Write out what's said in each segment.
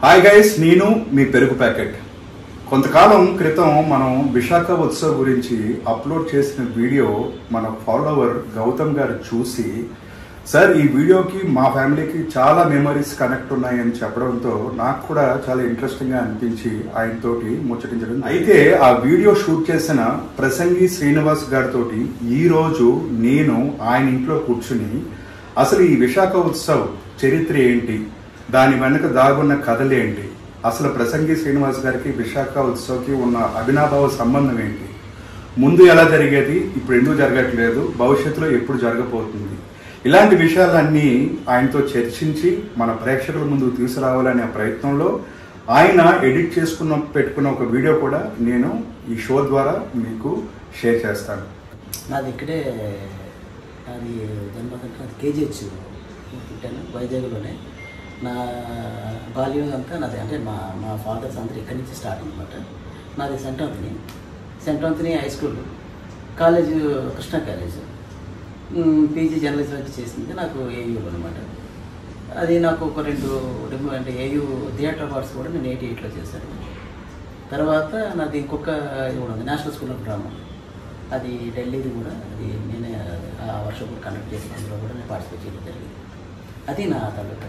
Hi guys, నేను మీ పెరుగు packet. కొంతకాలం క్రితం మనం విశాఖ ఉత్సవ్ గురించి అప్లోడ్ చేసిన వీడియో మన ఫాలోవర్ గౌతమ్ గారు చూసి, సార్ ఈ వీడియోకి మా ఫ్యామిలీకి చాలా మెమరీస్ కనెక్ట్ ఉన్నాయని చెప్పడంతో నాకు కూడా చాలా ఇంట్రెస్టింగ్గా అనిపించి ఆయనతోటి ముచ్చటించడం. అయితే ఆ వీడియో షూట్ చేసిన ప్రసంగి శ్రీనివాస్ గారితో ఈరోజు నేను ఆయన ఇంట్లో కూర్చుని అసలు ఈ విశాఖ ఉత్సవ్ చరిత్ర ఏంటి, దాని వెనుక దాగున్న కథలేంటి, అసలు ప్రసంగి శ్రీనివాస్ గారికి విశాఖ ఉత్సవ్కి ఉన్న అవినాభావ సంబంధం ఏంటి, ముందు ఎలా జరిగేది, ఇప్పుడు ఎందుకు జరగట్లేదు, భవిష్యత్తులో ఎప్పుడు జరగబోతుంది, ఇలాంటి విషయాలన్నీ ఆయనతో చర్చించి మన ప్రేక్షకుల ముందుకు తీసుకురావాలనే ప్రయత్నంలో ఆయన ఎడిట్ పెట్టుకున్న ఒక వీడియో కూడా నేను ఈ షో ద్వారా మీకు షేర్ చేస్తాను. నాది ఇక్కడే అది జన్మదిన కేజీహెచ్ పుట్టాను, వైజాగ్లోనే. నా బాల్యం అంతా నాది, అంటే మా ఫాదర్స్ అందరూ ఇక్కడి నుంచి స్టార్ట్ అనమాట. నాది saint Anthony high school, college Krishna college, PG journalism వచ్చి చేసింది నాకు ఏయూ అనమాట. అది నాకు ఒక రెండు అంటే ఏయూ థియేటర్ అవార్డ్స్ కూడా నేను 88లో చేశాను. తర్వాత నాది ఇంకొక ఇది కూడా ఉంది, నేషనల్ స్కూల్ ఆఫ్ డ్రామా, అది ఢిల్లీది కూడా. అది నేనే ఆ వర్షం కూడా కండక్ట్ చేసిన, అందులో కూడా నేను పార్టిసిపేట్ చేయడం జరిగింది. అది నా తాలూకా.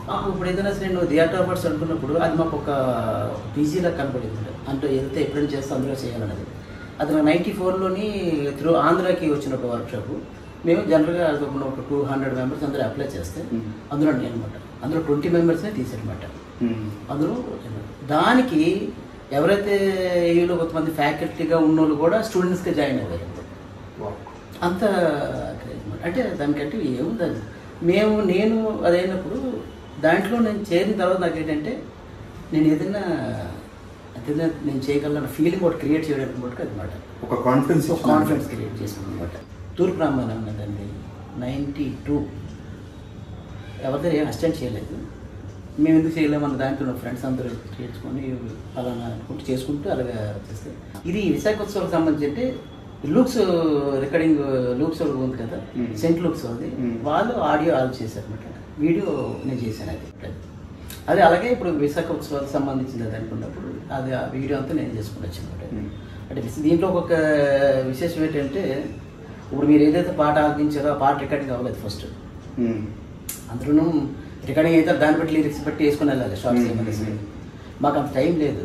మాకు ఇప్పుడు ఏదైనా సరే నేను థియేటర్ అవార్డ్స్ అనుకున్నప్పుడు అది మాకు ఒక పీజీలా కనపడింది, అంటే ఎంత ఎప్పుడైనా చేస్తే అందులో చేయాలన్నది. అది నా 94లోని త్రూ ఆంధ్రాకి వచ్చినప్పుడు వర్క్షాప్. మేము జనరల్గా ఒక 200 మెంబర్స్ అందరూ అప్లై చేస్తే అందులో నేను అనమాట, అందులో 20 మెంబర్స్నే తీసారనమాట. అందులో దానికి ఎవరైతే ఏలో కొంతమంది ఫ్యాకల్టీగా ఉన్నోళ్ళు కూడా స్టూడెంట్స్గా జాయిన్ అయ్యారు. అంత అంటే దానికంటే ఏముంది, నేను అదైనప్పుడు దాంట్లో నేను చేరిన తర్వాత నాకు ఏంటంటే నేను ఏదైనా నేను చేయగలను ఫీలింగ్ ఒకటి క్రియేట్ చేయడానికి కూడా అనమాట, ఒక కాన్ఫిడెన్స్ క్రియేట్ చేసుకున్నాను అనమాట. తూర్పు రామాయణం ఉన్నదండి 92. ఎవరి ఏం అసిస్టెంట్ చేయలేదు, మేము ఎందుకు చేయలేమన్న దాంట్లో ఫ్రెండ్స్ అందరూ చేసుకొని అలానా అనుకుంటూ చేసుకుంటూ అలాగా చేస్తే. ఇది విశాఖోత్సవానికి సంబంధించి అంటే లూక్స్ రికార్డింగ్, లూక్స్ ఉంది కదా, సెంట్ లూక్స్ అది, వాళ్ళు ఆడియో ఆల్ చేశారు అనమాట. వీడియో నేను చేశాను అది అలాగే ఇప్పుడు విశాఖ ఉత్సవాలకు సంబంధించింది అది అనుకున్నప్పుడు అది ఆ వీడియో అంతా నేను చేసుకుని వచ్చాను అనమాట. అంటే దీంట్లో ఒక విశేషం ఏంటంటే, ఇప్పుడు మీరు ఏదైతే పాట ఆలపించారో ఆ పాట రికార్డింగ్ అవ్వలేదు ఫస్ట్. అందులోనూ రికార్డింగ్ అయితే దాన్ని బట్టి లిరిక్స్ బట్టి వేసుకుని వెళ్ళాలి షార్ట్స్ ఏమైనా. మాకు అంత టైం లేదు,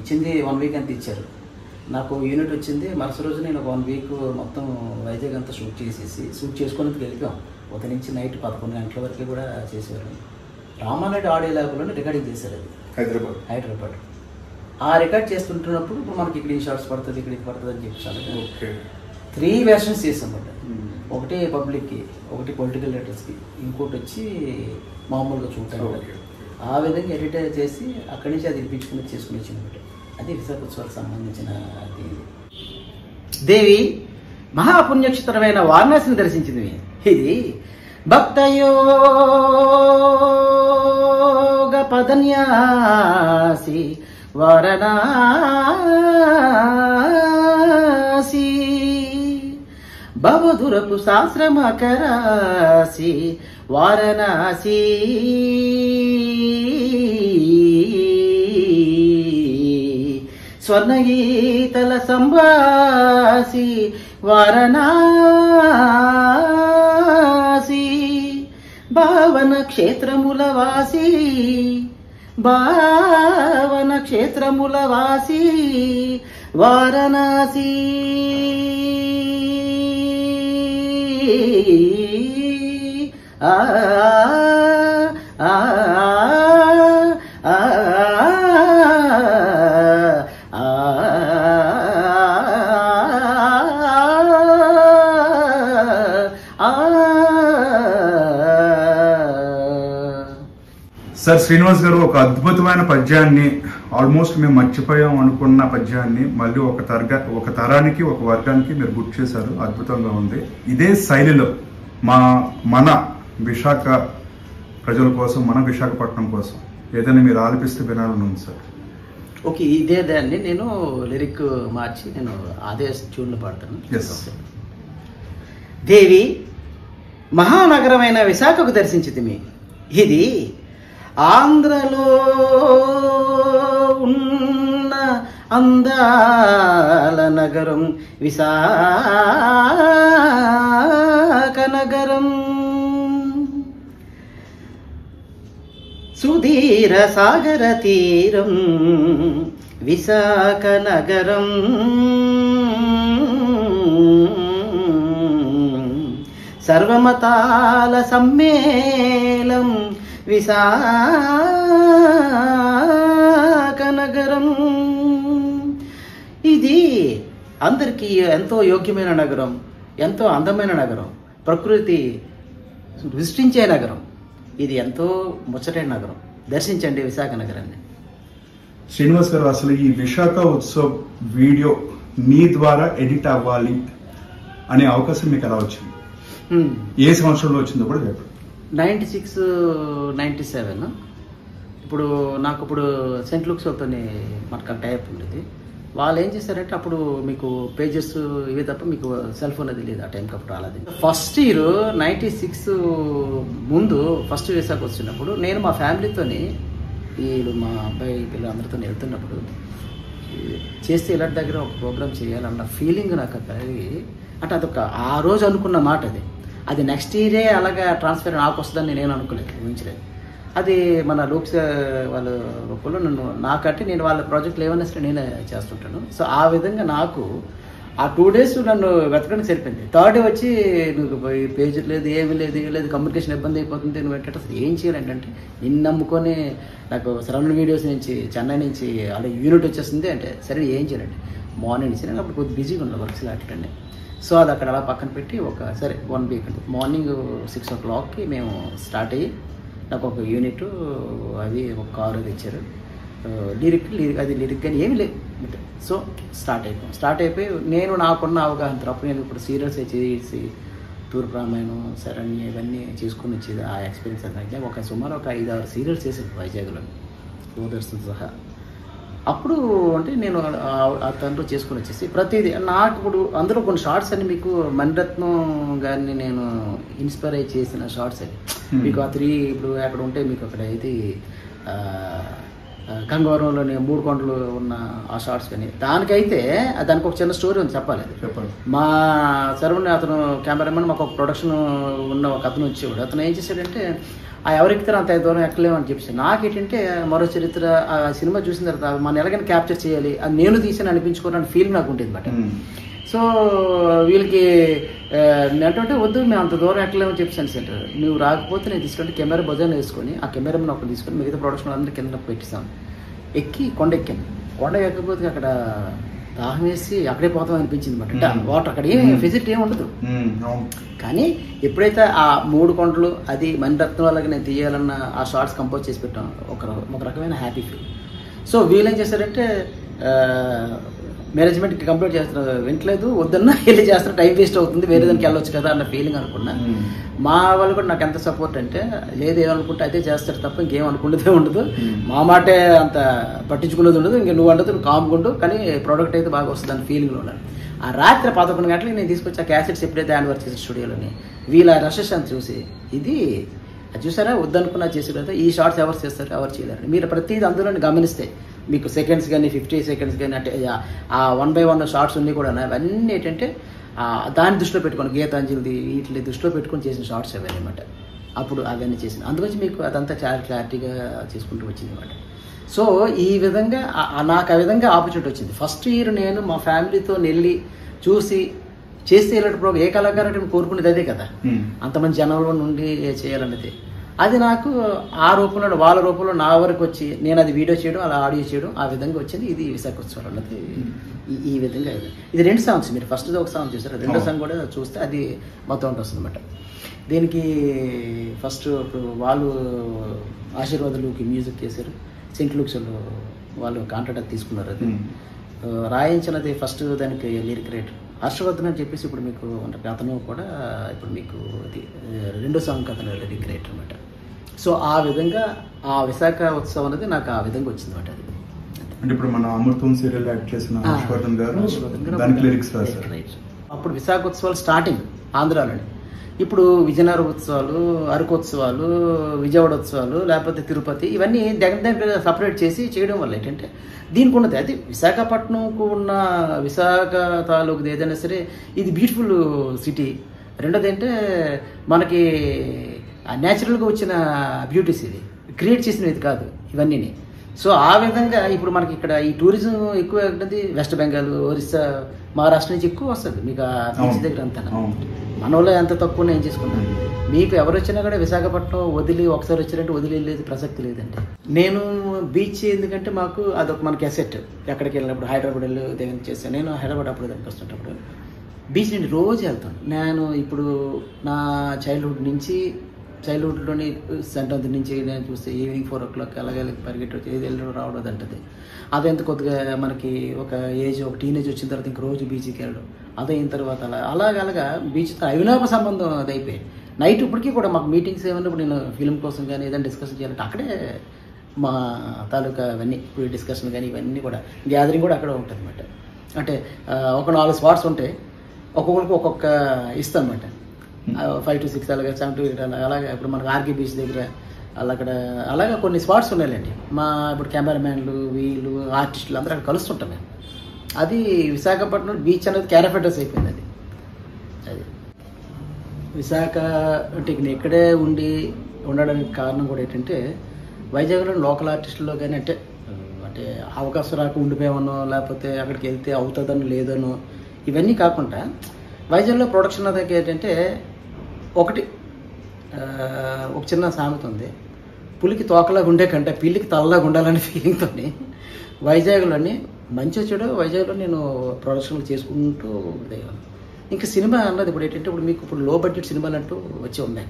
ఇచ్చింది 1 వీక్ అంత ఇచ్చారు. నాకు యూనిట్ వచ్చింది మరుసటి రోజు నేను ఒక 1 వీక్ మొత్తం వైజాగ్ అంతా షూట్ చేసుకునేందుకు వెళ్ళిపోయాం. ఉదయం నుంచి నైట్ 11 గంటల వరకు కూడా చేసేవారు. రామానాయుడు ఆడియో ల్యాబ్లోనే రికార్డింగ్ చేశారు, అది హైదరాబాద్. ఆ రికార్డ్ చేస్తుంటున్నప్పుడు ఇప్పుడు మనకి ఇక్కడ ఈ షార్ట్స్ పడుతుంది, ఇక్కడ ఇది పడుతుంది అని చెప్పాను. 3 వెర్షన్స్ చేసాం అన్నమాట. ఒకటి పబ్లిక్కి, ఒకటి పొలిటికల్ లీడర్స్కి, ఇంకోటి వచ్చి మామూలుగా చూడటానికి. ఆ విధంగా ఎడిట్ చేసి అక్కడి నుంచి అది చేసుకుని వచ్చిందన్నమాట. అది విశాఖ ఉత్సవాలకు సంబంధించిన అది. దేవి మహాపుణ్యక్షేత్రమైన వారణాసిని దర్శించింది. ఇది భక్తయోగ పదన్యాసి వారణాసి, భవధురపు శాస్త్రమకరాసి వారణాసి, స్వర్ణగీతల సంభాసి వారణాసి, భావన క్షేత్రముల వాసి వారణాసి. ఆ సార్ శ్రీనివాస్ గారు ఒక అద్భుతమైన పద్యాన్ని, ఆల్మోస్ట్ మేము మర్చిపోయాం అనుకున్న పద్యాన్ని మళ్ళీ ఒక తరానికి ఒక వర్గానికి మీరు గుర్తు చేశారు. అద్భుతంగా ఉంది. ఇదే శైలిలో మన విశాఖ ప్రజల కోసం, మన విశాఖపట్నం కోసం ఏదైనా మీరు ఆలపిస్తే వినాలని ఉంది సార్. ఓకే, ఇదే దాన్ని నేను లిరిక్ మార్చి నేను అదే ట్యూన్లో పాడతాను. దేవి మహానగరమైన విశాఖకు దర్శించితిమి. ఇది ఆంధ్రలో ఉన్న అందాల నగరం విశాఖ నగరం. సుధీర సాగర తీరం విశాఖ నగరం. సర్వమతాల సమ్మేళం విశాఖ నగరం. ఇది అందరికీ ఎంతో యోగ్యమైన నగరం, ఎంతో అందమైన నగరం, ప్రకృతి విసృష్టించే నగరం. ఇది ఎంతో ముచ్చటైన నగరం. దర్శించండి విశాఖ నగరాన్ని. శ్రీనివాస్ గారు, అసలు ఈ విశాఖ ఉత్సవ్ వీడియో మీ ద్వారా ఎడిట్ అవ్వాలి అనే అవకాశం మీకు ఎలా వచ్చింది? ఏ సంవత్సరంలో వచ్చిందో కూడా చెప్పండి. 96, 97. ఇప్పుడు ఇప్పుడు సెంట్ లూక్స్ వాళ్ళతో మనకు టైప్ ఉండేది. వాళ్ళు ఏం చేశారంటే అప్పుడు మీకు పేజెస్ ఇవే తప్ప మీకు సెల్ ఫోన్ అది లేదు ఆ టైంకి. అప్పుడు అలాది ఫస్ట్ ఇయర్ 96 ముందు ఫస్ట్ విశాఖ వచ్చినప్పుడు నేను మా ఫ్యామిలీతోని వీళ్ళు మా అబ్బాయి పిల్లలు అందరితో వెళ్తున్నప్పుడు చేస్తే ఇలాంటి దగ్గర ఒక ప్రోగ్రామ్ చేయాలన్న ఫీలింగ్ నాకు కలిగి, అంటే అదొక ఆ రోజు అనుకున్న మాట. అది నెక్స్ట్ ఇయరే అలాగా ట్రాన్స్ఫర్ నాకు వస్తుందని నేను అనుకోలేదు, ఊహించలేదు. అది మన లూక్స్ వాళ్ళ రూపంలో నాకంటే నేను వాళ్ళ ప్రాజెక్టులు ఏమైనా సరే నేనే చేస్తుంటాను. సో ఆ విధంగా నాకు ఆ 2 days నన్ను వెతకడానికి సరిపోయింది. థర్డ్ డే వచ్చి నువ్వు పేజ్ లేదు, ఏమీ లేదు, కమ్యూనికేషన్ ఇబ్బంది అయిపోతుంది, నువ్వు ఏంటంటే అసలు ఏం చేయాలంటే నిన్ను నమ్ముకొని నాకు సరౌండింగ్ వీడియోస్ నుంచి చెన్నై నుంచి అలా యూనిట్ వచ్చేస్తుంది అంటే సరే ఏం చేయాలండి. మార్నింగ్ నుంచి నేను అప్పుడు కొద్దిగా బిజీగా ఉన్నాను వర్క్స్ అటెండ్. సో అది అక్కడ అలా పక్కన పెట్టి సరే 1 week అంటే మార్నింగ్ 6 o'clockకి మేము స్టార్ట్ అయ్యి నాకు ఒక యూనిట్ అది ఒక కారు అది ఇచ్చారు. లిరిక్ కానీ ఏమీ లేదు. సో స్టార్ట్ అయిపోయి నేను నాకున్న అవగాహన అప్పుడు నేను ఇప్పుడు సీరియల్స్ చేసి తూర్పు రామాయణం, శరణ్య ఇవన్నీ చేసుకుని వచ్చేది. ఆ ఎక్స్పీరియన్స్ అయితే సుమారు ఒక 5-6 సీరియల్స్ చేశాను వైజాగ్లో దూరదర్శన్ సహా. అప్పుడు అంటే నేను ఆ తనలో చేసుకుని వచ్చేసి ప్రతిదీ నాకు ఇప్పుడు అందులో కొన్ని షార్ట్స్ అని మీకు మణిరత్నం గారిని నేను ఇన్స్పైర్ అయ్యి చేసిన షార్ట్స్ అని మీకు ఆ 3 ఇప్పుడు అక్కడ ఉంటే మీకు అక్కడ అయితే గంగవరంలోని 3 కొండలు ఉన్న ఆ షార్ట్స్ కానీ దానికి ఒక చిన్న స్టోరీ ఉంది చెప్పాలి. మా సరౌండ్ అతను కెమెరామెన్ మాకు ఒక ప్రొడక్షన్ ఉన్న ఒక అతను వచ్చేవాడు. అతను ఏం చేశాడంటే ఎవరెక్కితే అంత దూరం ఎక్కలేమని చెప్పేసి నాకేంటంటే మరో చరిత్ర ఆ సినిమా చూసిన తర్వాత మనం ఎలాగైనా క్యాప్చర్ చేయాలి, అది నేను తీసాను అనిపించుకోవాలని ఫీల్ నాకు ఉంటుంది అన్నమాట. సో వీళ్ళకి ఏంటంటే వద్దు మేము అంత దూరం ఎక్కలేమని చెప్పేసాను సార్, నువ్వు రాకపోతే నేను తీసుకుంటే కెమెరా భజన వేసుకొని ఆ కెమెరామెన్ ఒకటి తీసుకొని మిగతా ప్రొడక్షన్ అందరూ కింద పెట్టిస్తాను. కొండ ఎక్కాను. కొండ ఎక్కకపోతే అక్కడ దాహం వేసి అక్కడే పోతాం అనిపించింది అనమాట. వాటర్ అక్కడ ఏం ఫెసిలిటీ ఏమి ఉండదు. కానీ ఎప్పుడైతే ఆ 3 కొండలు అది మణిరత్నం వాళ్ళకి నేను తీయాలన్న ఆ షార్ట్స్ కంపోజ్ చేసి పెట్టాను, ఒక రకమైన హ్యాపీ ఫీల్. సో వీళ్ళేం చేశారంటే మేనేజ్మెంట్కి కంప్లీట్ చేస్తున్నారు, వింటలేదు, వద్దన్నా వెళ్ళి చేస్తారు, టైం వేస్ట్ అవుతుంది, వేరే దానికి వెళ్ళొచ్చు కదా అన్న ఫీలింగ్ అనుకున్నా. మా వాళ్ళు కూడా నాకు ఎంత సపోర్ట్ అంటే లేదు ఏమనుకుంటే అదే చేస్తారు తప్ప ఇంకేం అనుకునేదే ఉండదు, మా మాటే అంత పట్టించుకునేది ఉండదు, ఇంక నువ్వు అంటే నువ్వు కాముకుంటూ కానీ ప్రోడక్ట్ అయితే బాగా వస్తుంది అన్న ఫీలింగ్లో ఉన్నాను. ఆ రాత్రి 11 గంటలకి నేను తీసుకొచ్చి ఆ క్యాసెట్స్ ఎప్పుడైతే హ్యాండ్ వర్క్ చేసిన స్టూడియోలోని వీళ్ళ రషెస్ అని చూసి ఇది చూసారా వద్దనుకున్నా చేసే కదా ఈ షార్ట్స్ ఎవరు చేస్తారు ఎవరు చేయలేరు. మీరు ప్రతిదీ అందులో గమనిస్తే మీకు సెకండ్స్ కానీ 50 seconds కానీ అంటే ఆ 1 by 1 షార్ట్స్ ఉన్నాయి కూడా అవన్నీ ఏంటంటే దాన్ని దృష్టిలో పెట్టుకొని గీతాంజలిది వీటిని దృష్టిలో పెట్టుకొని చేసిన షార్ట్స్ అవన్నీ అనమాట. అప్పుడు అవన్నీ చేసిన అందుకొచ్చి మీకు అదంతా చాలా క్లారిటీగా చేసుకుంటూ వచ్చింది అనమాట. సో ఈ విధంగా నాకు ఆ విధంగా ఆపర్చునిటీ వచ్చింది. ఫస్ట్ ఇయర్ నేను మా ఫ్యామిలీతో వెళ్ళి చూసి చేస్తే ఇలాంటి ప్రోగ్రామ్ ఏ కళాకారుడు కోరుకునేది అదే కదా, అంతమంది జనంలో నుండి చేయాలన్నది. అది నాకు ఆ రూపంలో వాళ్ళ రూపంలో నా వరకు వచ్చి నేను అది వీడియో చేయడం అలా ఆడియో చేయడం ఆ విధంగా వచ్చింది. ఇది విశాఖ ఉత్సవం అన్నది ఈ విధంగా. ఇది 2 songs, మీరు ఫస్ట్ ఒక సాంగ్ చూసారు, 2వ సాంగ్ కూడా చూస్తే అది మొత్తం వస్తుంది అనమాట. దీనికి ఫస్ట్ ఇప్పుడు వాళ్ళు ఆశీర్వాదాలుకి మ్యూజిక్ చేశారు, సెంట్ లూక్స్ వాళ్ళు కాంట్రాక్ట్ తీసుకున్నారు. అది రాయించినది ఫస్ట్ దానికి లిరిక్ రైటర్ హర్షవర్ధన్ అని చెప్పేసి ఇప్పుడు మీకు అతను కూడా ఇప్పుడు మీకు 2వ సాంగ్ అతను లిరిక్ రైటర్ అనమాట. సో ఆ విధంగా ఆ విశాఖ ఉత్సవం అనేది నాకు ఆ విధంగా వచ్చింది అనమాట. అది అంటే ఇప్పుడు మన అమృతం సీరియల్ యాక్ట్ చేసిన హర్షవర్ధన్ గారు దానికి లిరిక్స్ రాశారు. అప్పుడు విశాఖ ఉత్సవాలు స్టార్టింగ్ ఆంధ్రాలోని ఇప్పుడు విజయనగర ఉత్సవాలు, అరకోత్సవాలు, విజయవాడ ఉత్సవాలు, లేకపోతే తిరుపతి, ఇవన్నీ దగ్గర సపరేట్ చేసి చేయడం వల్ల ఏంటంటే దీనికి ఉన్నది అది విశాఖపట్నంకు ఉన్న విశాఖ తాలూకు ఏదైనా సరే ఇది బ్యూటిఫుల్ సిటీ. రెండోది ఏంటంటే మనకి న్యాచురల్గా వచ్చిన బ్యూటీస్, ఇది క్రియేట్ చేసినవి కాదు ఇవన్నీ. సో ఆ విధంగా ఇప్పుడు మనకి ఇక్కడ ఈ టూరిజం ఎక్కువ ఉంటుంది. వెస్ట్ బెంగాల్, ఒరిస్సా, మహారాష్ట్ర నుంచి ఎక్కువ వస్తుంది మీకు ఆ బీచ్ దగ్గర అంతా. మన వాళ్ళు ఎంత తక్కువ ఏం చేసుకున్నాను. మీకు ఎవరు వచ్చినా కూడా విశాఖపట్నం వదిలి ఒకసారి వచ్చినట్టు వదిలి వెళ్ళేది ప్రసక్తి లేదండి. నేను బీచ్ ఎందుకంటే మాకు అదొక మనకి అసెట్. ఎక్కడికి వెళ్ళినప్పుడు హైదరాబాద్ వెళ్ళి దగ్గర చేస్తాను. నేను హైదరాబాద్ అప్పుడు దగ్గరికి వస్తుంటప్పుడు బీచ్ నుండి రోజు వెళ్తాను. నేను ఇప్పుడు నా చైల్డ్హుడ్లోని సెంటర్ నుంచి నేను చూస్తే ఈవినింగ్ 4 o'clock అలాగే పరిగెట్టి వచ్చి వెళ్ళడం రావడం అంటది. అదెంత కొద్దిగా మనకి ఒక ఏజ్, ఒక టీనేజ్ వచ్చిన తర్వాత ఇంక రోజు బీచ్కి వెళ్ళడం, అదైన తర్వాత అలాగలాగా బీచ్తో అవినాభ సంబంధం అది అయిపోయి నైట్ ఇప్పటికీ కూడా మాకు మీటింగ్స్ ఏమన్నా ఇప్పుడు నేను ఫిల్మ్ కోసం కానీ ఏదైనా డిస్కషన్ చేయాలంటే అక్కడే మా తాలూకా అవన్నీ ఇప్పుడు డిస్కషన్ కానీ ఇవన్నీ కూడా గ్యాదరింగ్ కూడా అక్కడే ఉంటుంది అన్నమాట. అంటే ఒక 4 స్పాట్స్ ఉంటాయి, ఒక్కొక్కరికి ఒక్కొక్క ఇస్తాం అన్నమాట. 5 to 6 అలాగే 7 to 8 అలాగే. ఇప్పుడు మనకు ఆర్కే బీచ్ దగ్గర అక్కడ అలాగే కొన్ని స్పాట్స్ ఉన్నాయండి. మా ఇప్పుడు కెమెరామ్యాన్లు, వీళ్ళు ఆర్టిస్టులు అందరూ అక్కడ కలుస్తుంటాం మేము. అది విశాఖపట్నం బీచ్ అనేది క్యారఫెటర్స్ అయిపోయింది. అది విశాఖ అంటే ఇక్కడే ఉండడానికి కారణం కూడా ఏంటంటే వైజాగ్లో లోకల్ ఆర్టిస్టుల్లో కానీ అంటే అవకాశం రాక ఉండిపోయామనో లేకపోతే అక్కడికి వెళ్తే అవుతుందనో లేదనో ఇవన్నీ కాకుండా వైజాగ్లో ప్రొడక్షన్ దగ్గర ఏంటంటే ఒక చిన్న సామెత ఉంది, పులికి తోకలాగా ఉండే కంటే పిల్లికి తలలాగా ఉండాలనే ఫీలింగ్తో వైజాగ్లోని మంచి వచ్చాడు. వైజాగ్లో నేను ప్రొడక్షన్లు చేసుకుంటూ ఉండేవాను. ఇంకా సినిమా అన్నది ఇప్పుడు ఏంటంటే ఇప్పుడు లో బడ్జెట్ సినిమాలు అంటూ వచ్చి ఉన్నాయి.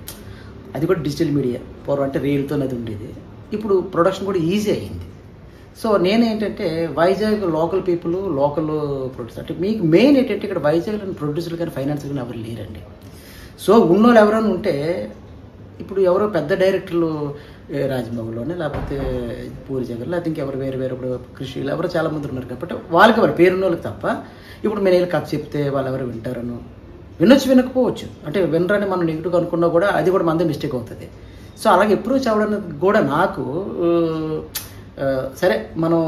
అది కూడా డిజిటల్ మీడియా. పూర్వం అంటే రీల్తో అది ఉండేది. ఇప్పుడు ప్రొడక్షన్ కూడా ఈజీ అయ్యింది. సో నేనేంటంటే Vizag local people, local producer అంటే మీకు మెయిన్ ఏంటంటే ఇక్కడ వైజాగ్లో ప్రొడ్యూసర్లు కానీ ఫైనాన్సర్ కానీ ఎవరు లేరండి. సో ఉన్నోళ్ళు ఎవరైనా ఉంటే ఇప్పుడు ఎవరో పెద్ద డైరెక్టర్లు రాజమౌళిలోనే లేకపోతే పూరి జగన్ లేకపోతే ఇంకెవరు వేరే ఇప్పుడు కృషిలు ఎవరో చాలామంది ఉన్నారు కాబట్టి వాళ్ళకి ఎవరు పేరున్న వాళ్ళకి తప్ప ఇప్పుడు నేను వెళ్ళి కథ చెప్తే వాళ్ళు ఎవరు వింటారను వినకపోవచ్చు. అంటే వినరని మనం నెగిటివ్గా అనుకున్నా కూడా అది కూడా మనదే మిస్టేక్ అవుతుంది. సో అలాగే అప్రోచ్ అవ్వడానికి కూడా నాకు సరే మనం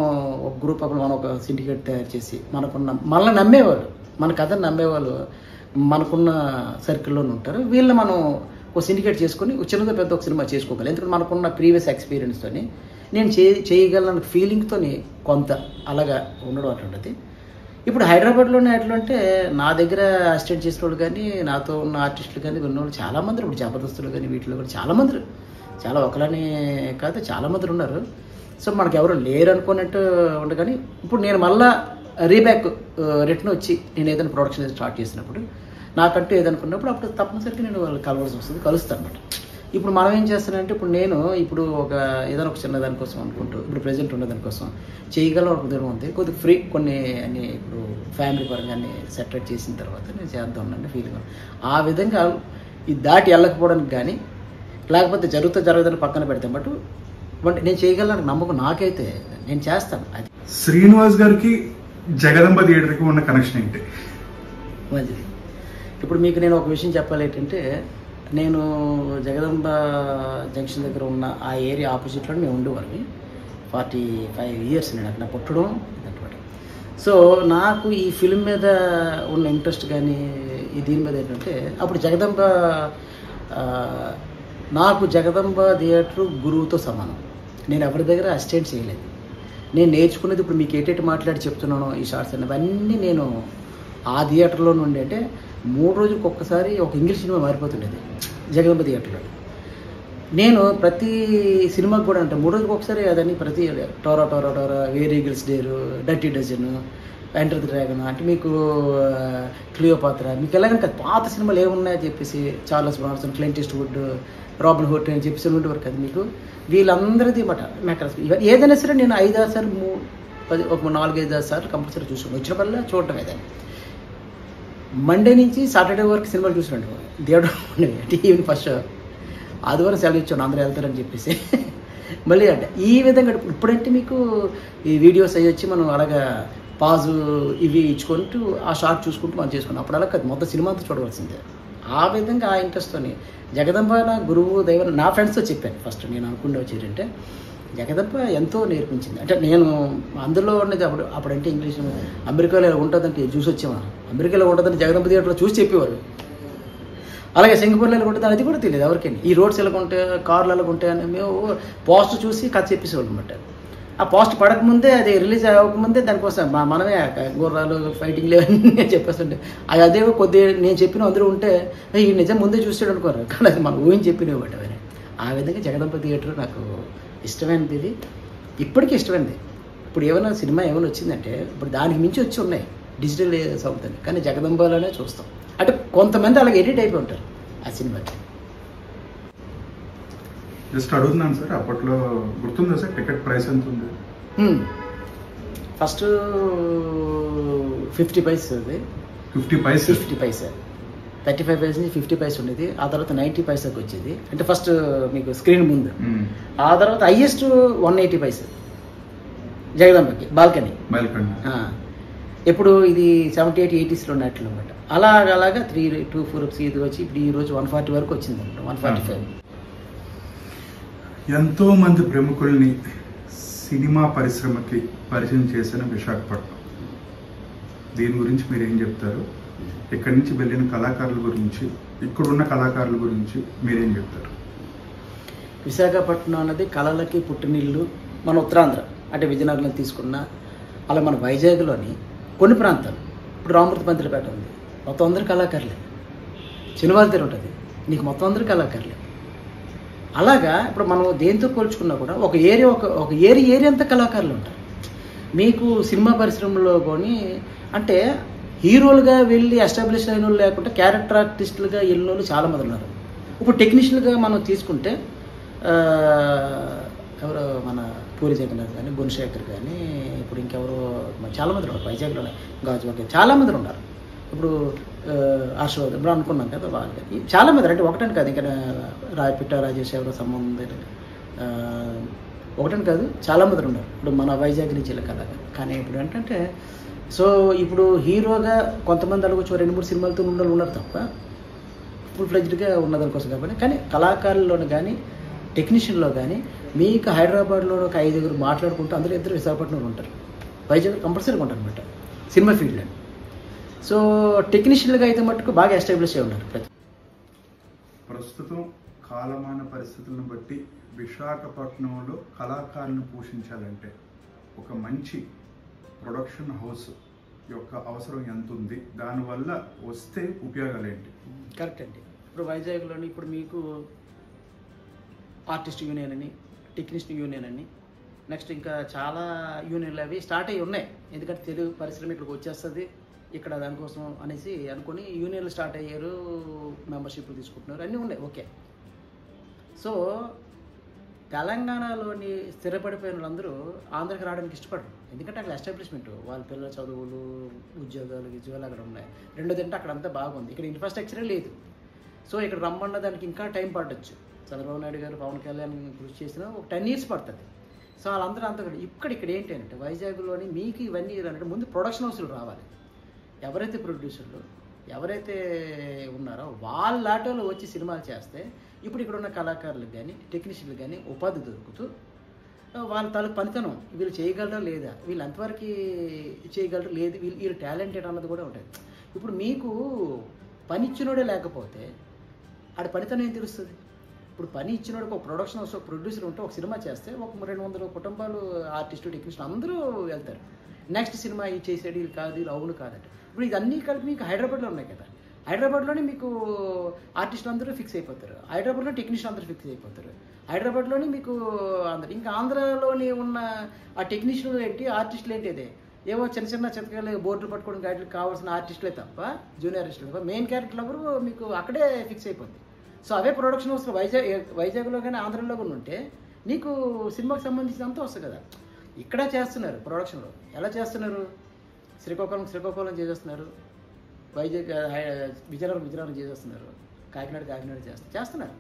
ఒక గ్రూప్ అప్పుడు మనం ఒక సిండికేట్ తయారు చేసి మనల్ని నమ్మేవాళ్ళు, మన కథను నమ్మేవాళ్ళు మనకున్న సర్కిల్లోనే ఉంటారు. వీళ్ళని మనం ఒక సిండికేట్ చేసుకొని చిన్నదో పెద్ద ఒక సినిమా చేసుకోగలం. ఎందుకంటే మనకున్న ప్రీవియస్ ఎక్స్పీరియన్స్తో నేను చేయగలను ఫీలింగ్తో కొంత అలాగా ఉండడం అటువంటిది. ఇప్పుడు హైదరాబాద్లోనే ఎట్లా అంటే నా దగ్గర అసిస్టెంట్ చేసిన వాళ్ళు కానీ నాతో ఉన్న ఆర్టిస్టులు కానీ ఉన్నవాళ్ళు చాలామంది ఇప్పుడు జబర్దస్తులు కానీ వీటిలో కూడా చాలామంది, చాలా ఒకలని కాదు చాలామంది ఉన్నారు. సో మనకు ఎవరు లేరు అనుకున్నట్టు ఉండదు. కానీ ఇప్పుడు నేను మళ్ళీ రీబ్యాక్ రిటర్న్ వచ్చి నేను ఏదైనా ప్రొడక్షన్ స్టార్ట్ చేసినప్పుడు నాకంటూ ఏదనుకున్నప్పుడు అప్పుడు తప్పనిసరిగా నేను వాళ్ళు కలవాల్సి వస్తుంది, కలుస్తాను అనమాట. ఇప్పుడు మనం ఏం చేస్తానంటే ఇప్పుడు ఒక ఏదైనా ఒక చిన్న దానికోసం అనుకుంటూ ఇప్పుడు ప్రజెంట్ ఉన్న దానికోసం చేయగల ఉదయం ఉంది కొద్దిగా ఫ్రీ కొన్ని అన్ని ఇప్పుడు ఫ్యామిలీ పరంగా అన్ని సెటరేట్ చేసిన తర్వాత నేను చేద్దాం అన్న ఫీలింగ్. ఆ విధంగా ఇది దాటి వెళ్ళకపోవడానికి కానీ లేకపోతే జరగదని పక్కన పెడతాం. బట్ నేను చేయగలను నమ్మకం నాకైతే నేను చేస్తాను. అది శ్రీనివాస్ గారికి జగదంబ థియేటర్కి ఉన్న కనెక్షన్ ఏంటి? మంచిది. ఇప్పుడు మీకు నేను ఒక విషయం చెప్పాలి ఏంటంటే నేను జగదంబ జంక్షన్ దగ్గర ఉన్న ఆ ఏరియా ఆపోజిట్లో మేము ఉండేవాళ్ళని 45 years నేను అక్కడ పుట్టడం ఇదన్నమాట. సో నాకు ఈ ఫిల్మ్ మీద ఉన్న ఇంట్రెస్ట్ కానీ దీని మీద ఏంటంటే అప్పుడు నాకు జగదంబ థియేటర్ గురువుతో సమానం. నేను ఎవరి దగ్గర అసిస్టెంట్ చేయలేదు. నేను నేర్చుకునేది ఇప్పుడు మీకు ఏటేటి మాట్లాడి చెప్తున్నాను ఈ షార్ట్స్ అనేవన్నీ నేను ఆ థియేటర్లో నుండి అంటే 3 రోజులకు ఒక్కసారి ఒక ఇంగ్లీష్ సినిమా మారిపోతుండేది జగదంబ థియేటర్లో. నేను ప్రతి సినిమాకి కూడా అంటే 3 రోజులకు ఒకసారి అదని ప్రతి టోరా where eagles dare, dirty dozen, enter the dragon అంటే మీకు క్లియోపాత్ర మీకు ఎలాగంటే పాత సినిమాలు ఏమున్నాయని చెప్పేసి Charles Bronson, Clint Eastwood, Robin Hood అని చెప్పేసి ఉండేవారు కదా మీకు. వీళ్ళందరిది మాట నాకు ఏదైనా సరే నేను 5-6 సార్లు ఒక 4-5 సార్లు కంపల్సరీ చూసుకుని వచ్చిన వల్ల చూడటం ఏదైనా. మండే నుంచి సాటర్డే వరకు సినిమాలు చూసినండి దేవుడు అంటే ఈవెన్ ఫస్ట్ ఆదివారం సెలవు ఇచ్చాను అందరూ వెళ్తారని చెప్పేసి మళ్ళీ అంటే ఈ విధంగా ఇప్పుడంటే మీకు ఈ వీడియోస్ అవి వచ్చి మనం అలాగా పాజు ఇవి ఇచ్చుకుంటూ ఆ షార్ట్ చూసుకుంటూ మనం చేసుకున్నాం. అప్పుడు అలా మొత్తం సినిమా అంతా చూడవలసిందే. ఆ విధంగా ఆ ఇంట్రెస్ట్తోని జగదంబ నా గురువు దైవం నా ఫ్రెండ్స్తో చెప్పాను. ఫస్ట్ నేను అనుకుంటే వచ్చేటంటే జగదంబ ఎంతో నేర్పించింది. అంటే నేను అందులో ఉన్నది అప్పుడంటే ఇంగ్లీష్ అమెరికాలో ఉంటుందంటే చూసి వచ్చేవాడు. అమెరికాలో ఉంటుందంటే జగదంబ థియేటర్లో చూసి చెప్పేవారు. అలాగే సింగపూర్లో ఎలా ఉంటుంది అది కూడా తెలియదు ఎవరికైనా. ఈ రోడ్స్ ఎలా ఉంటాయి, కార్లు ఎలా ఉంటాయని మేము పోస్ట్ చూసి కథ చెప్పేసేవాళ్ళు అనమాట. ఆ పోస్ట్ పడకముందే, అది రిలీజ్ అవ్వకముందే దానికోసం మనమే గుర్రాలు ఫైటింగ్లు అన్నీ చెప్పేస్తుంటే అదే కొద్దిగా నేను చెప్పిన అందరూ ఉంటే ఈ నిజం ముందే చూసాడు అనుకోరు, కానీ అది మనం ఊహించి చెప్పినవి అవన్నీ. ఆ విధంగా జగదంబ థియేటర్ నాకు ఇష్టమైనది, ఇది ఇప్పటికీ ఇష్టమైనది. ఇప్పుడు ఏమైనా సినిమా ఏమైనా వచ్చిందంటే ఇప్పుడు దానికి మించి వచ్చి ఉన్నాయి డిజిటల్ సౌత్ అని, కానీ జగదంబలోనే చూస్తాం. అంటే కొంతమంది అలాగే ఎడిట్ అయిపోయి ఉంటారు ఆ సినిమాకి. జస్ట్ అడుగుతున్నాను సార్, అప్పట్లో గుర్తుందా సార్ టికెట్ ప్రైస్ ఎంత ఉంది? ఫస్ట్ 50 పైసా అది. 50 పైసా 50 పైసా 35 పైసా నుంచి 50 పైసా ఉండేది. ఆ తర్వాత 90 పైసాకి వచ్చేది, అంటే ఫస్ట్ మీకు స్క్రీన్ ముందు. ఆ తర్వాత హైయెస్ట్ 180 పైసా జగదంబకి బాల్కనీ. ఎప్పుడు ఇది 78, 80sలో ఉన్నట్లు అనమాట. అలాగా 3, 2, 4 ఇది వచ్చి ఇప్పుడు ఈ రోజు 140 వరకు వచ్చింది అనమాట. 145. ఎంతో మంది ప్రముఖుల్ని సినిమా పరిశ్రమకి పరిచయం చేసిన విశాఖపట్నం, దీని గురించి మీరు ఏం చెప్తారు? ఇక్కడి నుంచి వెళ్ళిన కళాకారుల గురించి, ఇక్కడున్న కళాకారుల గురించి మీరేం చెప్తారు? విశాఖపట్నం అన్నది కళలకి పుట్టినిల్లు. మన ఉత్తరాంధ్ర అంటే విజయనగరం తీసుకున్న, అలా మన వైజాగ్లోని కొన్ని ప్రాంతాలు, ఇప్పుడు రామూర్తి పంతులపేట ఉంది, మొత్తం అందరూ కళాకారులే. శనివారం తీరు ఉంటుంది, నీకు మొత్తం అందరూ కళాకారులే. అలాగా ఇప్పుడు మనం దేంతో పోల్చుకున్నా కూడా ఒక ఏరియా అంతా కళాకారులు ఉంటారు. మీకు సినిమా పరిశ్రమలో కొని అంటే హీరోలుగా వెళ్ళి ఎస్టాబ్లిష్ అయిన వాళ్ళు లేకుండా క్యారెక్టర్ ఆర్టిస్టులుగా వెళ్ళిన వాళ్ళు చాలామంది ఉన్నారు. ఇప్పుడు టెక్నీషియన్గా మనం తీసుకుంటే ఎవరో మన పూరి జగన్నాథ్ కానీ, గుణశేఖర్ కానీ, ఇప్పుడు ఇంకెవరో చాలామంది ఉన్నారు వైజాగ్లోనే, గాజువాక చాలామంది ఉన్నారు. ఇప్పుడు హర్షవర్ధన్ ఇప్పుడు అనుకున్నాం కదా, వాళ్ళు చాలామంది, అంటే ఒకటని కాదు, ఇంకా పిట్ట రాజేష్ ఎవరో సంబంధం ఒకటని కాదు చాలామంది ఉన్నారు ఇప్పుడు మన వైజాగ్ నుంచి వెళ్ళే కళాకారు. కానీ ఇప్పుడు ఏంటంటే సో ఇప్పుడు హీరోగా కొంతమంది అలాగొచ్చి 2-3 సినిమాలతో ఉన్నారు తప్ప ఫుల్ ఫ్లెడ్జ్డ్గా ఉన్నదానికోసం కాబట్టి. కానీ కళాకారుల్లోనూ కానీ టెక్నీషియన్లో కానీ మీకు హైదరాబాద్లో ఒక 5 మాట్లాడుకుంటూ అందరూ ఇద్దరు విశాఖపట్నంలో ఉంటారు, వైజాగ్ కంపల్సరీగా ఉంటారు అనమాట సినిమా ఫీల్డ్లో. సో టెక్నీషియన్గా అయితే మటుకు బాగా ఎస్టాబ్లిష్ అయి ఉన్నారు. ప్రస్తుతం కాలమాన పరిస్థితులను బట్టి విశాఖపట్నంలో కళాకారులను పోషించాలంటే ఒక మంచి ప్రొడక్షన్ హౌస్ యొక్క అవసరం ఎంత ఉంది, దానివల్ల వస్తే ఉపయోగాలు ఏంటి? కరెక్ట్ అండి. ఇప్పుడు వైజాగ్లోని ఇప్పుడు మీకు ఆర్టిస్ట్ యూనియన్ అని, టెక్నీషియన్ యూనియన్ అని, నెక్స్ట్ ఇంకా చాలా యూనియన్లు అవి స్టార్ట్ అయ్యి ఉన్నాయి. ఎందుకంటే తెలుగు పరిశ్రమ ఇక్కడికి వచ్చేస్తుంది ఇక్కడ దానికోసం అనేసి అనుకుని యూనియన్లు స్టార్ట్ అయ్యారు, మెంబర్షిప్లు తీసుకుంటున్నారు, అన్నీ ఉన్నాయి. ఓకే. సో తెలంగాణలోని స్థిరపడిపోయిన వాళ్ళందరూ ఆంధ్రాకి రావడానికి ఇష్టపడరు. ఎందుకంటే అక్కడ ఎస్టాబ్లిష్మెంట్, వాళ్ళ పిల్లల చదువులు, ఉద్యోగాలు అక్కడ ఉన్నాయి. రెండోది అంటే అక్కడ అంతా బాగుంది, ఇక్కడ ఇన్ఫ్రాస్ట్రక్చరే లేదు. సో ఇక్కడ రమ్మన్న దానికి ఇంకా టైం పడవచ్చు. చంద్రబాబు నాయుడు గారు, పవన్ కళ్యాణ్ కృషి చేసినా ఒక 10 years పడుతుంది. సో వాళ్ళందరూ అంతా ఇక్కడ ఏంటి అంటే వైజాగ్లోని మీకు ఇవన్నీ అంటే ముందు ప్రొడక్షన్ హౌస్లు రావాలి. ఎవరైతే ప్రొడ్యూసర్లు ఎవరైతే ఉన్నారో వాళ్ళ ఆటోలో వచ్చి సినిమాలు చేస్తే ఇప్పుడు ఇక్కడ ఉన్న కళాకారులకు కానీ టెక్నీషియన్లకు కానీ ఉపాధి దొరుకుతూ వాళ్ళ తాలూకు పనితనం వీళ్ళు చేయగలరా లేదా, వీళ్ళు ఎంతవరకు చేయగలరు లేదు, వీళ్ళు టాలెంటెడ్ అన్నది కూడా ఉంటుంది. ఇప్పుడు మీకు పని ఇచ్చినోడే లేకపోతే ఆడ పనితనం ఏం తెలుస్తుంది? ఇప్పుడు పని ఇచ్చినోడికి ఒక ప్రొడక్షన్ హౌస్, ఒక ప్రొడ్యూసర్ ఉంటే ఒక సినిమా చేస్తే ఒక 200 కుటుంబాలు ఆర్టిస్టు టెక్నీషియన్ అందరూ వెళ్తారు. నెక్స్ట్ సినిమా ఇది చేసేది వీళ్ళు కాదు, వీళ్ళు అవును కాదంటే. ఇప్పుడు ఇదన్నీ కలిపి మీకు హైదరాబాద్లో ఉన్నాయి కదా, హైదరాబాద్లోనే మీకు ఆర్టిస్టులు అందరూ ఫిక్స్ అయిపోతారు, హైదరాబాద్లో టెక్నీషియన్ అందరూ ఫిక్స్ అయిపోతారు, హైదరాబాద్లోనే మీకు అందరు. ఇంకా ఆంధ్రాలోని ఉన్న ఆ టెక్నీషియన్లు ఏంటి, ఆర్టిస్టులు ఏంటి, అదే ఏవో చిన్న చితకాలు బోర్డులు పట్టుకోవడం వాటికి కావాల్సిన ఆర్టిస్టులే తప్ప జూనియర్ ఆర్టిస్టులు తప్ప మెయిన్ క్యారెక్టర్లు ఎవరు మీకు అక్కడే ఫిక్స్ అయిపోతుంది. సో అవే ప్రొడక్షన్ హౌస్ వైజాగ్లో కానీ ఆంధ్రాలో కానీ ఉంటే నీకు సినిమాకి సంబంధించినంత వస్తుంది కదా. ఇక్కడ చేస్తున్నారు ప్రొడక్షన్లో, ఎలా చేస్తున్నారు? శ్రీకాకుళం చేసేస్తున్నారు, వైజాగ్ విజయనగరం చేసేస్తున్నారు, కాకినాడ చేస్తున్నారు.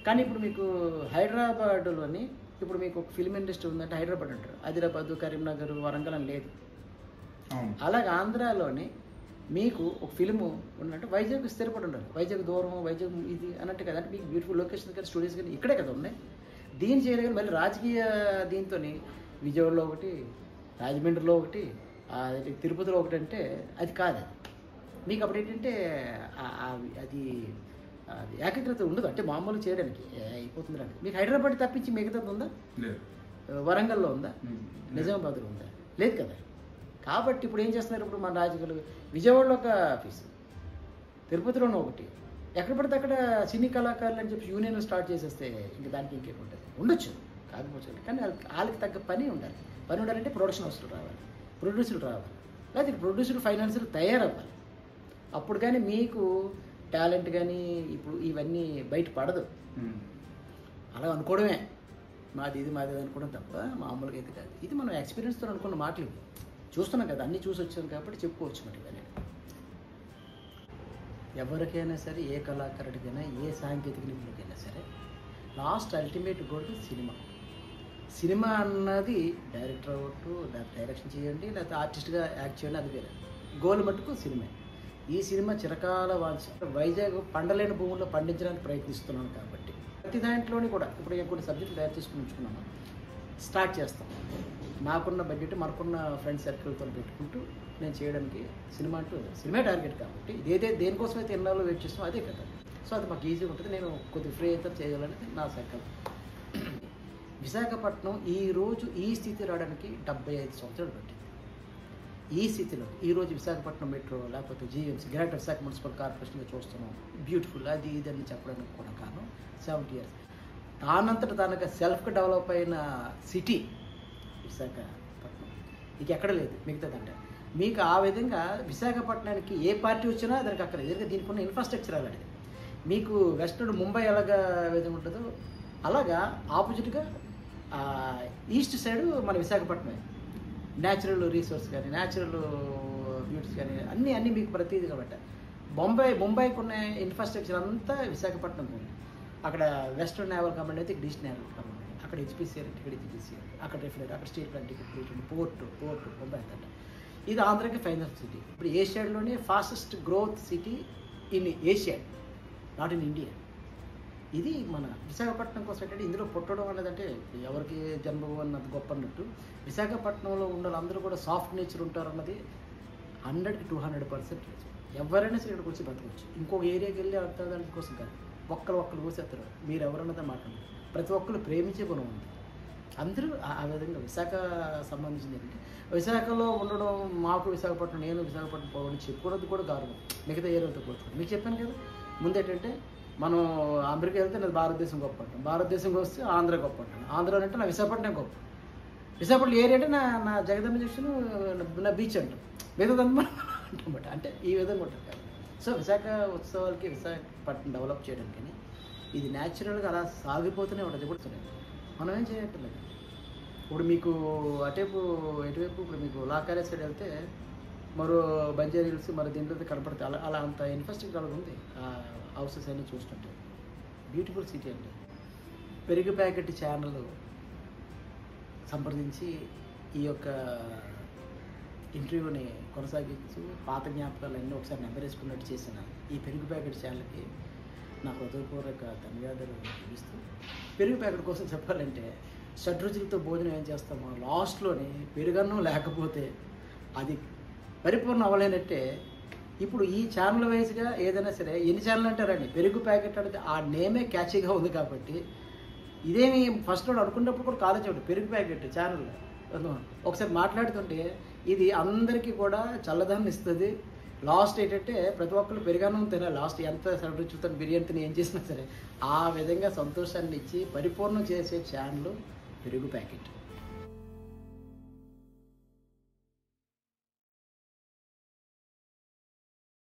కానీ ఇప్పుడు మీకు హైదరాబాద్లోని ఇప్పుడు మీకు ఒక ఫిల్మ్ ఇండస్ట్రీ ఉందంటే హైదరాబాద్ అంటారు, ఆదిలాబాద్, కరీంనగర్, వరంగల్ అని లేదు. అలాగే ఆంధ్రాలోని మీకు ఒక ఫిల్ము ఉన్నట్టు వైజాగ్ స్థిరపడి ఉండాలి. వైజాగ్ దూరం, వైజాగ్ ఇది అన్నట్టు కదా. అంటే మీకు బ్యూటిఫుల్ లొకేషన్ కానీ స్టూడియోస్ కానీ ఇక్కడే కదా ఉన్నాయి. దీన్ని చేయలేదు మళ్ళీ రాజకీయ దీంతో విజయవాడలో ఒకటి, రాజమండ్రిలో ఒకటి, తిరుపతిలో ఒకటి అంటే అది కాదు. మీకు అప్పుడు ఏంటంటే అది ఏకాగ్రత ఉండదు. అంటే మామూలు చేయడానికి అయిపోతుంది రండి. మీకు హైదరాబాద్ తప్పించి మిగతాది ఉందా? వరంగల్లో ఉందా? నిజామాబాద్లో ఉందా? లేదు కదా. కాబట్టి ఇప్పుడు ఏం చేస్తున్నారు, ఇప్పుడు మన రాజకీయాలు విజయవాడలో ఒక ఆఫీసు, తిరుపతిలోనూ ఒకటి, ఎక్కడ పడితే అక్కడ సినీ కళాకారులు అని చెప్పి యూనియన్ స్టార్ట్ చేసేస్తే ఇంక దానికి ఇంకేం ఉంటుంది, ఉండొచ్చు కాకపోవచ్చు. కానీ వాళ్ళకి తగ్గ పని ఉండాలి. పని ఉండాలంటే ప్రొడక్షన్ హౌస్లు రావాలి, ప్రొడ్యూసర్లు రావాలి, లేకపోతే ప్రొడ్యూసర్లు ఫైనాన్షియల్ తయారవ్వాలి. అప్పుడు కానీ మీకు టాలెంట్ కానీ ఇప్పుడు ఇవన్నీ బయట పడదు. అలా అనుకోవడమే మాది అనుకోవడం తప్ప మామూలుగా అయితే కాదు. ఇది మనం ఎక్స్పీరియన్స్తో అనుకున్న మాటలు చూస్తున్నాం కదా, అన్నీ చూసి వచ్చాను కాబట్టి చెప్పుకోవచ్చు. మరి ఇవన్నీ ఎవరికైనా సరే, ఏ కళాకారుడికైనా, ఏ సాంకేతిక నిపుణులకైనా సరే లాస్ట్ అల్టిమేట్ గోల్ సినిమా అన్నది డైరెక్టర్ అవ్వట్టు, దాన్ని డైరెక్షన్ చేయండి, లేకపోతే ఆర్టిస్ట్గా యాక్ట్ చేయండి, అది వేరే. గోల్ మట్టుకు సినిమా. ఈ సినిమా చిరకాల వాంఛ. వైజాగ్ పండలేని భూముల్లో పండించడానికి ప్రయత్నిస్తున్నాను కాబట్టి ప్రతి దాంట్లోని కూడా ఇప్పుడు కొన్ని సబ్జెక్టులు తయారు చేసుకుని ఉంచుకున్నాము, స్టార్ట్ చేస్తాం. నాకున్న బడ్జెట్, మనకున్న ఫ్రెండ్ సర్కిల్తో పెట్టుకుంటూ నేను చేయడానికి సినిమా టార్గెట్ కాబట్టి దేనికోసం అయితే ఎన్నాళ్ళు వెయిట్ చేస్తామో అదే కదా. సో అది మాకు ఈజీగా ఉంటుంది. నేను కొద్దిగా ఫ్రీ అయితే చేయాలనేది నా సంకల్పం. విశాఖపట్నం ఈరోజు ఈ స్థితి రావడానికి 75 సంవత్సరాలు పట్టింది. ఈ స్థితిలో ఈరోజు విశాఖపట్నం మెట్రో లేకపోతే జీఎంసీ గ్రేటర్ విశాఖ మున్సిపల్ కార్పొరేషన్గా చూస్తున్నాం. బ్యూటిఫుల్ అది ఇది అని చెప్పడానికి కూడా కారణం 70 years దానంతట దానికి సెల్ఫ్గా డెవలప్ అయిన సిటీ విశాఖపట్నం. ఇది ఎక్కడ లేదు మిగతాదంటే. మీకు ఆ విధంగా విశాఖపట్నానికి ఏ పార్టీ వచ్చినా దానికి అక్కడ ఎదురుగా దీనికి ఉన్న ఇన్ఫ్రాస్ట్రక్చర్ అలాంటిది. మీకు వెస్టర్న్ ముంబై ఎలాగా విధంగా ఉంటుందో అలాగా ఆపోజిట్గా ఈస్ట్ సైడ్ మన విశాఖపట్నమే. న్యాచురల్ రీసోర్స్ కానీ, న్యాచురల్ బ్యూటీస్ కానీ అన్నీ మీకు ప్రతిదీ కాబట్టి. ముంబైకి ఉన్న ఇన్ఫ్రాస్ట్రక్చర్ అంతా విశాఖపట్నం ఉంది. అక్కడ వెస్టర్న్ నేవల్ కమాండ్ అయితే ఇక్కడ ఈస్ట్ నేవల్ కమాండ్, అక్కడ హెచ్పిసిఆర్, ఇక్కడ హెచ్పిసిఆర్, అక్కడ రిఫైనరీ, అక్కడ స్టీల్ ప్లాంట్, పోర్టు ముంబై అంతా. ఇది ఆంధ్రాకి ఫైనల్ సిటీ. ఇప్పుడు ఏషియాలోనే fastest growth city in Asia, not in India. ఇది మన విశాఖపట్నం కోసం ఏంటంటే ఇందులో పుట్టడం అనేదంటే ఎవరికి జన్మభూమి అన్నది గొప్ప అన్నట్టు. విశాఖపట్నంలో ఉన్న వాళ్ళందరూ కూడా సాఫ్ట్ నేచర్ ఉంటారు అన్నది 100కి 200%. ఎవరైనా సరే ఇక్కడికి వచ్చి బతకవచ్చు. ఇంకొక ఏరియాకి వెళ్ళి దాని కోసం కాదు, ఒక్కరు కోసేస్తారు. మీరు ఎవరన్నదో మాట్లాడరు. ప్రతి ఒక్కరు ప్రేమించే గుణం ఉంది. అందరూ ఆ విధంగా విశాఖ సంబంధించింది ఏంటంటే విశాఖలో ఉండడం, మాకు విశాఖపట్నం, నేను విశాఖపట్నం పోవడం చెప్పుకోవడం కూడా గౌరవం. మిగతా ఏరియాతో పోతుంది. మీకు చెప్పాను కదా ముందేంటంటే మనం అమెరికా వెళ్తే నాది భారతదేశం గొప్ప అంటాం, భారతదేశంకి వస్తే ఆంధ్ర గొప్ప అంటాను, ఆంధ్ర అంటే నా విశాఖపట్నం గొప్ప, విశాఖపట్నం ఏరియా అంటే నా జగదమ్మ జంక్షన్, నా బీచ్ అంటాం, మిగతాదమ్మా అంటామట. అంటే ఈ విధంగా ఉంటుంది కదా. సో విశాఖ ఉత్సవాలకి విశాఖపట్నం డెవలప్ చేయడానికి ఇది న్యాచురల్గా అలా సాగిపోతూనే ఉంటుంది. ఇప్పుడు మనం ఏం చేయట్లేదు. ఇప్పుడు మీకు ఎటువైపు ఇప్పుడు మీకు లా కాలేజ్ సైడ్ వెళ్తే మరో బంజారా హిల్స్ మరో దీంట్లో కనపడతాయి. అలా అంత ఇన్ఫ్రాస్ట్రక్చర్ అలా ఉంది. హౌసెస్ అన్నీ చూస్తుంటే బ్యూటిఫుల్ సిటీ అండి. పెరుగు ప్యాకెట్ ఛానల్ సంప్రదించి ఈ యొక్క ఇంటర్వ్యూని కొనసాగించు పాత జ్ఞాపకాలన్నీ ఒకసారి నెంబరేసుకున్నట్టు చేసిన ఈ పెరుగు ప్యాకెట్ ఛానల్కి నా హృదయపూర్వక ధన్యవాదాలు చూపిస్తూ, పెరుగు ప్యాకెట్ కోసం చెప్పాలంటే షడ్రుచులతో భోజనం ఏం చేస్తామో లాస్ట్లోని పెరుగన్నం లేకపోతే అది పరిపూర్ణ అవ్వలేనట్టే. ఇప్పుడు ఈ ఛానల్ వైజ్గా ఏదైనా సరే ఎన్ని ఛానల్ అంటారండి, పెరుగు ప్యాకెట్ అంటే ఆ నేమే క్యాచీగా ఉంది కాబట్టి ఇదేమి ఫస్ట్ వాడు అనుకున్నప్పుడు కూడా కాలేజ్ వాడు పెరుగు ప్యాకెట్ ఛానల్ ఒకసారి మాట్లాడుతుంటే ఇది అందరికీ కూడా చల్లదాన్ని ఇస్తుంది. లాస్ట్ ఏంటంటే ప్రతి ఒక్కరు పెరుగన్నం తినాలి. లాస్ట్ ఎంత రుచితో బిర్యానీ తిని ఏం చేసినా సరే ఆ విధంగా సంతోషాన్ని ఇచ్చి పరిపూర్ణం చేసే ఛానల్ పెరుగు ప్యాకెట్.